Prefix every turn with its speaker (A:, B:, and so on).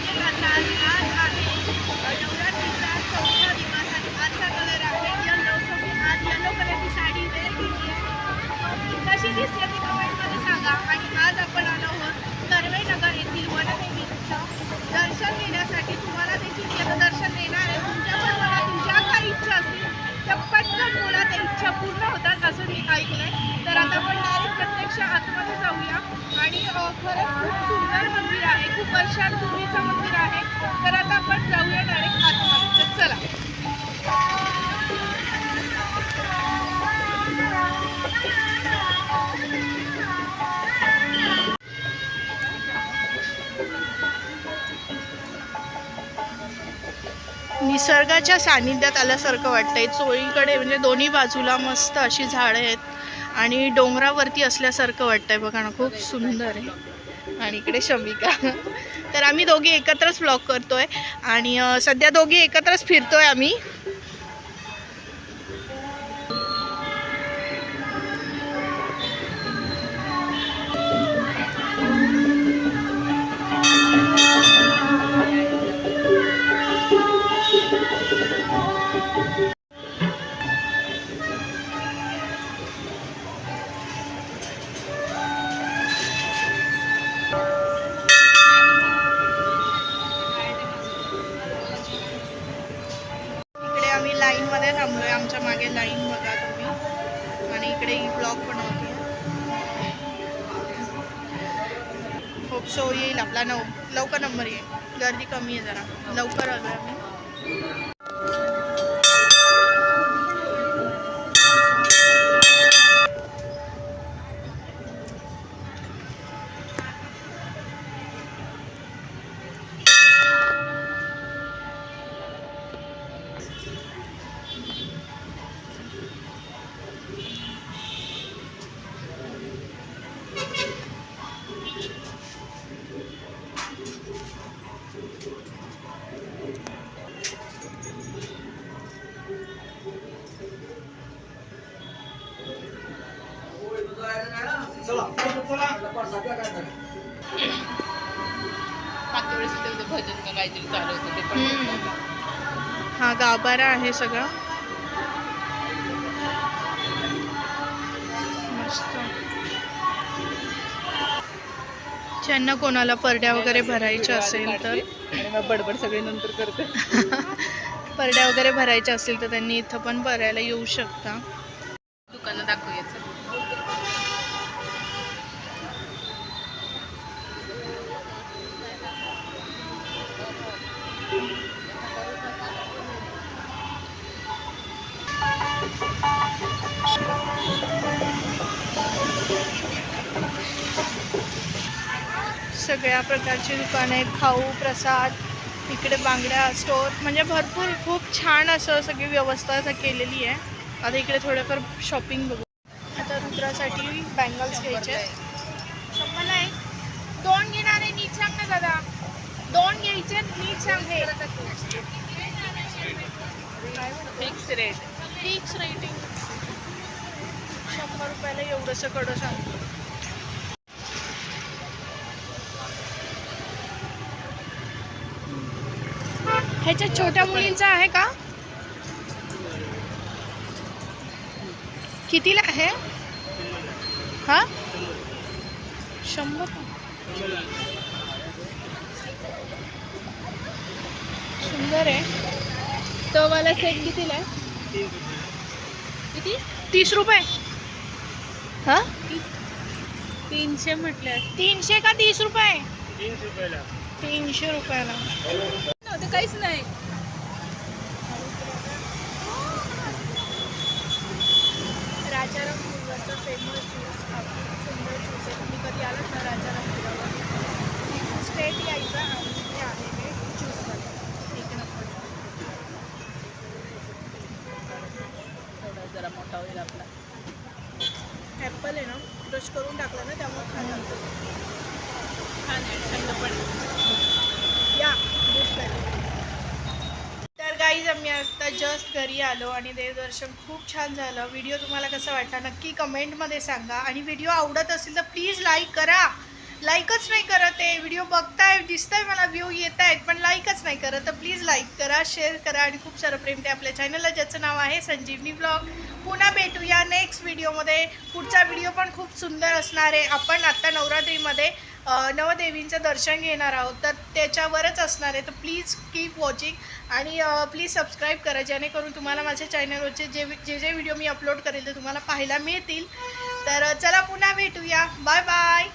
A: आज आहे नवरात्रीचा 4था दिवस आणि आजचा कलर आहे येलो. सो मी आज येलो कलरची साडी वेअर केली आहे. कशी दिसते ती कमेंटमध्ये सांगा. आणि आज आपण आलो आहोत कर्वेनगर येथील वनदेवी इथं दर्शन घेण्यासाठी. तुम्हाला देखील याचं दर्शन देणार आहे. तुमच्या पण मनातील ज्या काही इच्छा असतील त्या पटकन मुला त्या इच्छा पूर्ण होतात असं मी ऐकलंय. तर आता आपण डायरेक्ट प्रत्यक्ष आतमध्ये जाऊया. आणि खरंच खूप सुंदर मंदिर आहे, खूप वर्षांपूर्वीचं मंदिर आहे. तर आता आपण जाऊया डायरेक्ट आतमध्ये. तर चला. निसर्गाच्या सानिध्यात आल्यासारखं वाटतंय. चोळीकडे म्हणजे दोन्ही बाजूला मस्त अशी झाडं आहेत आणि डोंगरावरती असल्यासारखं वाटतंय. बघा ना, खूप सुंदर आहे. आणि इकडे शमिका. तर आम्ही दोघी एकत्रच व्लॉग करतोय आणि सध्या दोघी एकत्रच फिरतोय आम्ही. लाईन मध्ये थांबलोय. आमच्या मागे लाईन बघा तुम्ही. आणि इकडे ही ब्लॉग बनवते. होप सो येईल आपला लवकर नंबर येईल. गर्दी कमी आहे जरा. लवकर आलोय आम्ही.
B: भजन का काहीतरी चालू होतं ते पण.
A: हा गाभारा आहे सगळा मस्त. ज्यांना कोणाला परड्या वगैरे भरायच्या असेल तर
B: बडबड सगळे नंतर करते.
A: परड्या वगैरे भरायच्या असतील तर त्यांनी इथं पण भरायला येऊ शकता.
B: दुकानं दाखवायचं.
A: सगळ्या प्रकारची दुकानं आहेत. खाऊ प्रसाद, इकडे बांगड्या स्टोर, म्हणजे भरपूर खूप छान असं सगळी व्यवस्था केलेली आहे. आता इकडे थोडंफार शॉपिंग बघू. आता रुद्रासाठी बँगल्स घ्यायचे. 100 आहे. 2 घेणार आहे. नीट सांग ना दादा. 2 घ्यायचे. नीट सांग. हे
B: फिक्स रेट.
A: फिक्स रेटिंग 100 रुपयाला एवढंसं कडं सांगतो. ह्याच्या छोट्या मुलींचा आहे का? कितीला आहे हा? 100. सुंदर आहे. तो वाला सेट कितीला आहे? किती? 30 रुपये. हा
B: 300 म्हटलं.
A: 300 का 30 रुपये?
C: 300 रुपयाला.
B: नव्हतं काहीच नाही.
A: राजाराम फुलवरचा फेमस ज्यूस, सुंदर ज्यूस आहे. तुम्ही कधी आलात ना राजाराम फुलावर स्ट्रेट यायचं आणि इथे आहे हे ज्यूसवाले. एक नंबर.
B: थोडा जरा मोठा होईल आपला.
A: ॲपल आहे ना, क्रश करून टाकलं ना त्यामुळे छान लागतं.
B: छान आहे, थंड पण.
A: या ज्यूस प्यायला. तर गाईज आम्ही आता जस्ट घरी आलो आणि देवदर्शन खूप छान झालं. व्हिडिओ तुम्हाला कसा वाटला नक्की कमेंटमध्ये सांगा. आणि व्हिडिओ आवडत असेल तर प्लीज लाईक करा. लाईकच नाही करत आहे. व्हिडिओ बघताय, दिसतंय मला व्ह्यू येत आहेत, पण लाईकच नाही करत. तर प्लीज लाईक करा, शेअर करा आणि खूप सारं प्रेम ते आपल्या चॅनलला, ज्याचं नाव आहे संजीवनी ब्लॉग. पुन्हा भेटूया नेक्स्ट व्हिडिओमध्ये. पुढचा व्हिडिओ पण खूप सुंदर असणार आहे. आपण आत्ता नवरात्रीमध्ये नवदेवींचं दर्शन घेणार आहोत, तर त्याच्यावरच असणार आहे. तर प्लीज कीप वॉचिंग आणि प्लीज सबस्क्राईब करा, जेणेकरून तुम्हाला माझ्या चॅनलवरचे जे व्हिडिओ मी अपलोड करेल ते तुम्हाला पाहायला मिळतील. तर चला पुन्हा भेटूया. Bye bye.